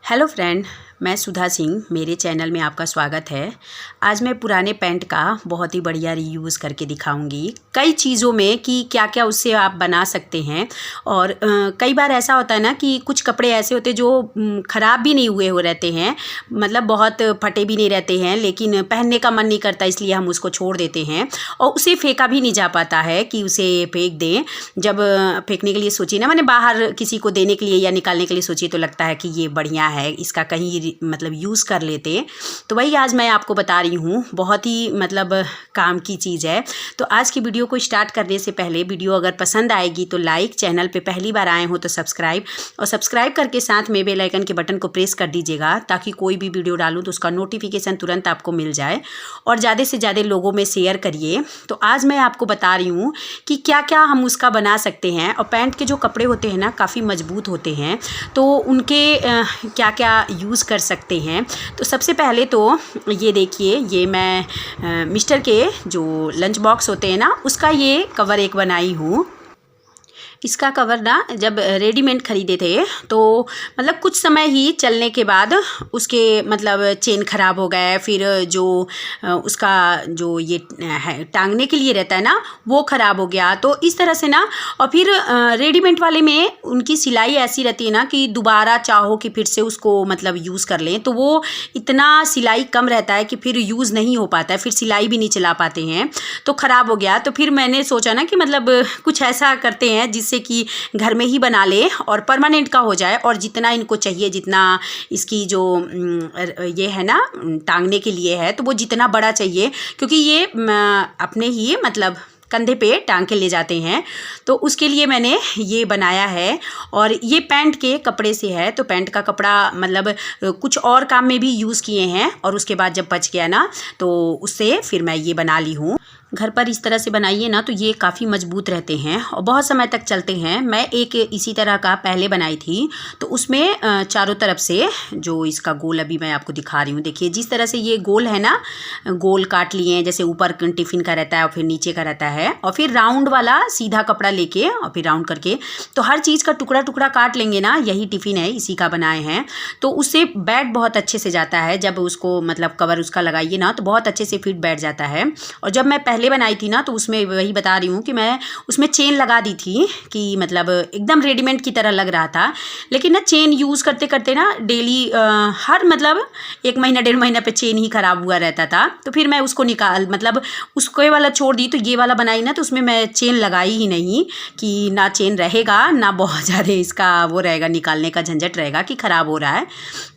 Hello friend, मैं सुधा सिंह, मेरे channel में आपका स्वागत है। आज मैं पुराने पैंट का बहुत ही बढ़िया रीयूज़ करके दिखाऊंगी कई चीज़ों में कि क्या क्या उससे आप बना सकते हैं। और कई बार ऐसा होता है ना कि कुछ कपड़े ऐसे होते हैं जो ख़राब भी नहीं हुए हो रहते हैं, मतलब बहुत फटे भी नहीं रहते हैं, लेकिन पहनने का मन नहीं करता, इसलिए हम उसको छोड़ देते हैं और उसे फेंका भी नहीं जा पाता है कि उसे फेंक दें। जब फेंकने के लिए सोची ना, मैंने बाहर किसी को देने के लिए या निकालने के लिए सोची, तो लगता है कि ये बढ़िया है, इसका कहीं मतलब यूज़ कर लेते। तो वही आज मैं आपको बता रही हूँ, बहुत ही मतलब काम की चीज़ है। तो आज की वीडियो को स्टार्ट करने से पहले, वीडियो अगर पसंद आएगी तो लाइक, चैनल पे पहली बार आए हो तो सब्सक्राइब, और सब्सक्राइब करके साथ में बेल आइकन के बटन को प्रेस कर दीजिएगा, ताकि कोई भी वीडियो डालूँ तो उसका नोटिफिकेशन तुरंत आपको मिल जाए। और ज़्यादा से ज़्यादा लोगों में शेयर करिए। तो आज मैं आपको बता रही हूँ कि क्या क्या हम उसका बना सकते हैं। और पैंट के जो कपड़े होते हैं ना, काफ़ी मजबूत होते हैं, तो उनके क्या क्या यूज़ कर सकते हैं। तो सबसे पहले तो ये देखिए, ये मैं मिस्टर के जो लंच बॉक्स होते हैं ना, उसका ये कवर एक बनाई हूँ। इसका कवर ना जब रेडीमेड ख़रीदे थे तो मतलब कुछ समय ही चलने के बाद उसके मतलब चेन ख़राब हो गया, फिर जो उसका जो ये है टांगने के लिए रहता है ना, वो ख़राब हो गया। तो इस तरह से ना, और फिर रेडीमेड वाले में उनकी सिलाई ऐसी रहती है ना कि दोबारा चाहो कि फिर से उसको मतलब यूज़ कर लें, तो वो इतना सिलाई कम रहता है कि फिर यूज़ नहीं हो पाता है, फिर सिलाई भी नहीं चला पाते हैं, तो ख़राब हो गया। तो फिर मैंने सोचा ना कि मतलब कुछ ऐसा करते हैं जिससे कि घर में ही बना ले और परमानेंट का हो जाए, और जितना इनको चाहिए, जितना इसकी जो ये है ना टांगने के लिए है, तो वो जितना बड़ा चाहिए, क्योंकि ये अपने ही मतलब कंधे पे टांग के ले जाते हैं, तो उसके लिए मैंने ये बनाया है। और ये पैंट के कपड़े से है, तो पैंट का कपड़ा मतलब कुछ और काम में भी यूज़ किए हैं, और उसके बाद जब बच गया ना, तो उससे फिर मैं ये बना ली हूँ। घर पर इस तरह से बनाइए ना, तो ये काफ़ी मजबूत रहते हैं और बहुत समय तक चलते हैं। मैं एक इसी तरह का पहले बनाई थी, तो उसमें चारों तरफ से जो इसका गोल अभी मैं आपको दिखा रही हूँ, देखिए जिस तरह से ये गोल है ना, गोल काट लिए हैं, जैसे ऊपर टिफ़िन का रहता है और फिर नीचे का रहता है, और फिर राउंड वाला सीधा कपड़ा लेके और फिर राउंड करके, तो हर चीज़ का टुकड़ा टुकड़ा काट लेंगे ना। यही टिफ़िन है, इसी का बनाए हैं, तो उससे बैठ बहुत अच्छे से जाता है। जब उसको मतलब कवर उसका लगाइए ना, तो बहुत अच्छे से फिट बैठ जाता है। और जब मैं पहले बनाई थी ना, तो उसमें वही बता रही हूँ कि मैं उसमें चेन लगा दी थी, कि मतलब एकदम रेडीमेड की तरह लग रहा था। लेकिन ना चेन यूज़ करते करते ना डेली हर मतलब 1 महीना 1.5 महीना पे चेन ही ख़राब हुआ रहता था। तो फिर मैं उसको निकाल मतलब उसको वाला छोड़ दी, तो ये वाला बनाई ना, तो उसमें मैं चेन लगाई ही नहीं, कि ना चेन रहेगा ना बहुत ज़्यादा इसका वो रहेगा, निकालने का झंझट रहेगा कि ख़राब हो रहा है।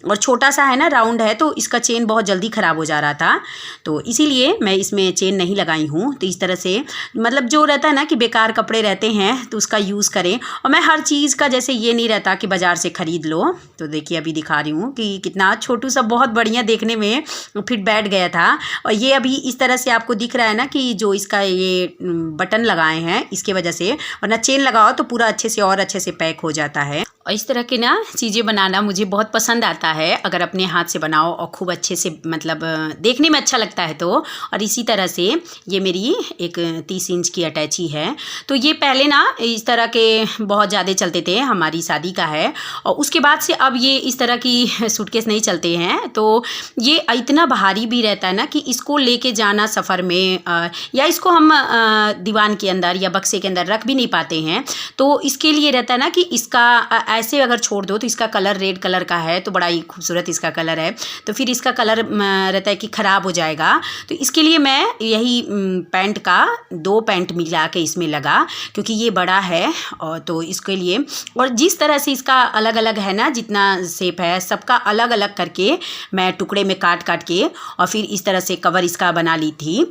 और छोटा सा है ना, राउंड है, तो इसका चेन बहुत जल्दी ख़राब हो जा रहा था, तो इसीलिए मैं इसमें चेन नहीं लगाई हूँ। तो इस तरह से मतलब जो रहता है ना कि बेकार कपड़े रहते हैं, तो उसका यूज़ करें। और मैं हर चीज़ का, जैसे ये नहीं रहता कि बाज़ार से ख़रीद लो। तो देखिए अभी दिखा रही हूँ कि कितना छोटू सा, बहुत बढ़िया देखने में फिट बैठ गया था। और ये अभी इस तरह से आपको दिख रहा है ना कि जो इसका ये बटन लगाए हैं, इसके वजह से, वरना चेन लगाओ तो पूरा अच्छे से और अच्छे से पैक हो जाता है। और इस तरह के ना चीज़ें बनाना मुझे बहुत पसंद आता है, अगर अपने हाथ से बनाओ और खूब अच्छे से मतलब देखने में अच्छा लगता है तो। और इसी तरह से ये मेरी एक 30 इंच की अटैची है। तो ये पहले ना इस तरह के बहुत ज़्यादा चलते थे, हमारी शादी का है, और उसके बाद से अब ये इस तरह की सूटकेस नहीं चलते हैं। तो ये इतना भारी भी रहता है ना कि इसको लेके जाना सफ़र में, या इसको हम दीवान के अंदर या बक्से के अंदर रख भी नहीं पाते हैं। तो इसके लिए रहता है ना कि इसका ऐसे अगर छोड़ दो, तो इसका कलर रेड कलर का है, तो बड़ा ही खूबसूरत इसका कलर है, तो फिर इसका कलर रहता है कि ख़राब हो जाएगा। तो इसके लिए मैं यही पैंट का 2 पैंट मिला के इसमें लगा, क्योंकि ये बड़ा है, और तो इसके लिए, और जिस तरह से इसका अलग अलग है ना, जितना शेप है सबका अलग अलग करके मैं टुकड़े में काट काट के, और फिर इस तरह से कवर इसका बना ली थी।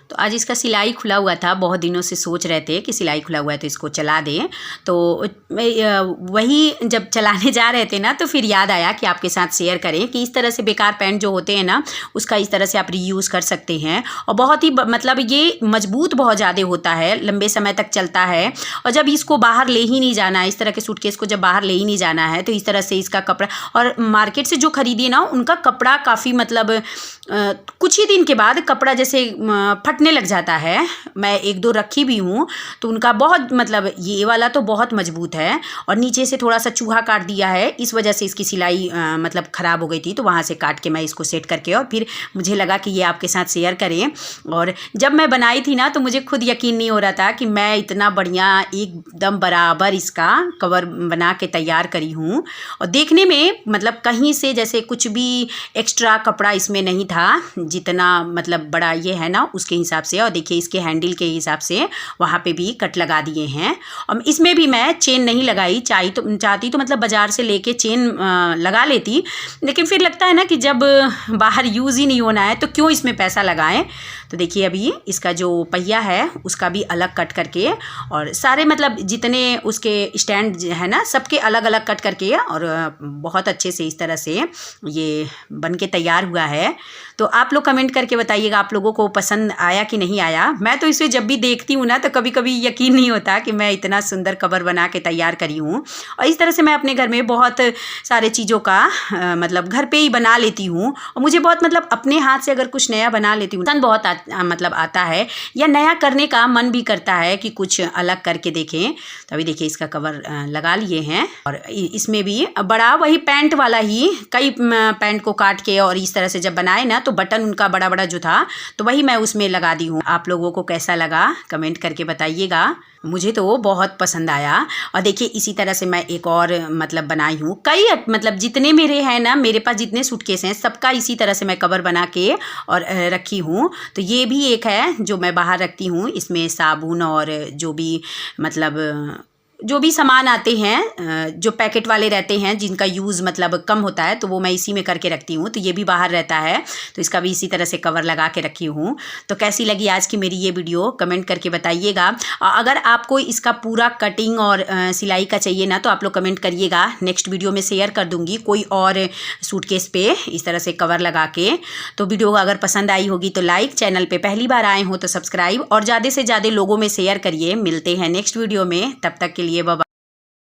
तो आज इसका सिलाई खुला हुआ था, बहुत दिनों से सोच रहे थे कि सिलाई खुला हुआ है तो इसको चला दें। तो वही जब चलाने जा रहे थे ना, तो फिर याद आया कि आपके साथ शेयर करें कि इस तरह से बेकार पैंट जो होते हैं ना, उसका इस तरह से आप रीयूज़ कर सकते हैं। और बहुत ही मतलब ये मजबूत बहुत ज़्यादा होता है, लंबे समय तक चलता है। और जब इसको बाहर ले ही नहीं जाना है, इस तरह के सूटकेस को जब बाहर ले ही नहीं जाना है, तो इस तरह से इसका कपड़ा, और मार्केट से जो खरीदिए ना, उनका कपड़ा काफ़ी मतलब कुछ ही दिन के बाद कपड़ा जैसे फट फटने लग जाता है। मैं 1-2 रखी भी हूँ तो उनका बहुत मतलब ये वाला तो बहुत मजबूत है और नीचे से थोड़ा सा चूहा काट दिया है, इस वजह से इसकी सिलाई मतलब ख़राब हो गई थी, तो वहाँ से काट के मैं इसको सेट करके और फिर मुझे लगा कि ये आपके साथ शेयर करें। और जब मैं बनाई थी ना तो मुझे खुद यकीन नहीं हो रहा था कि मैं इतना बढ़िया एकदम बराबर इसका कवर बना के तैयार करी हूँ। और देखने में मतलब कहीं से जैसे कुछ भी एक्स्ट्रा कपड़ा इसमें नहीं था, जितना मतलब बड़ा ये है ना उसके हिसाब से। और देखिए इसके हैंडल के हिसाब से वहाँ पे भी कट लगा दिए हैं। और इसमें भी मैं चेन नहीं लगाई, चाहती तो मतलब बाज़ार से लेके चेन लगा लेती, लेकिन फिर लगता है ना कि जब बाहर यूज़ ही नहीं होना है तो क्यों इसमें पैसा लगाएं। तो देखिए अभी इसका जो पहिया है उसका भी अलग कट करके और सारे मतलब जितने उसके स्टैंड है ना सबके अलग अलग कट करके और बहुत अच्छे से इस तरह से ये बन के तैयार हुआ है। तो आप लोग कमेंट करके बताइएगा आप लोगों को पसंद आया कि नहीं आया। मैं तो इसे जब भी देखती हूँ ना तो कभी कभी यकीन नहीं होता कि मैं इतना सुंदर कवर बना के तैयार करी हूँ। और इस तरह से मैं अपने घर में बहुत सारे चीज़ों का मतलब घर पे ही बना लेती हूँ। और मुझे बहुत मतलब अपने हाथ से अगर कुछ नया बना लेती हूँ बहुत मतलब आता है या नया करने का मन भी करता है कि कुछ अलग करके देखें। तो अभी देखिए इसका कवर लगा लिए हैं और इसमें भी बड़ा वही पैंट वाला ही कई पैंट को काट के और इस तरह से जब बनाए ना तो बटन उनका बड़ा बड़ा जो था तो वही मैं उसमें लगा दी हूँ। आप लोगों को कैसा लगा कमेंट करके बताइएगा। मुझे तो बहुत पसंद आया। और देखिए इसी तरह से मैं एक और मतलब बनाई हूँ। कई मतलब जितने मेरे हैं ना, मेरे पास जितने सूटकेस हैं सबका इसी तरह से मैं कवर बना के और रखी हूँ। तो ये भी एक है जो मैं बाहर रखती हूँ। इसमें साबुन और जो भी मतलब जो भी सामान आते हैं जो पैकेट वाले रहते हैं जिनका यूज़ मतलब कम होता है तो वो मैं इसी में करके रखती हूँ। तो ये भी बाहर रहता है तो इसका भी इसी तरह से कवर लगा के रखी हूँ। तो कैसी लगी आज की मेरी ये वीडियो कमेंट करके बताइएगा। अगर आपको इसका पूरा कटिंग और सिलाई का चाहिए ना तो आप लोग कमेंट करिएगा, नेक्स्ट वीडियो में शेयर कर दूँगी कोई और सूटकेस पे इस तरह से कवर लगा के। तो वीडियो अगर पसंद आई होगी तो लाइक, चैनल पर पहली बार आए हो तो सब्सक्राइब और ज़्यादा से ज़्यादा लोगों में शेयर करिए। मिलते हैं नेक्स्ट वीडियो में, तब तक के लिए बाय।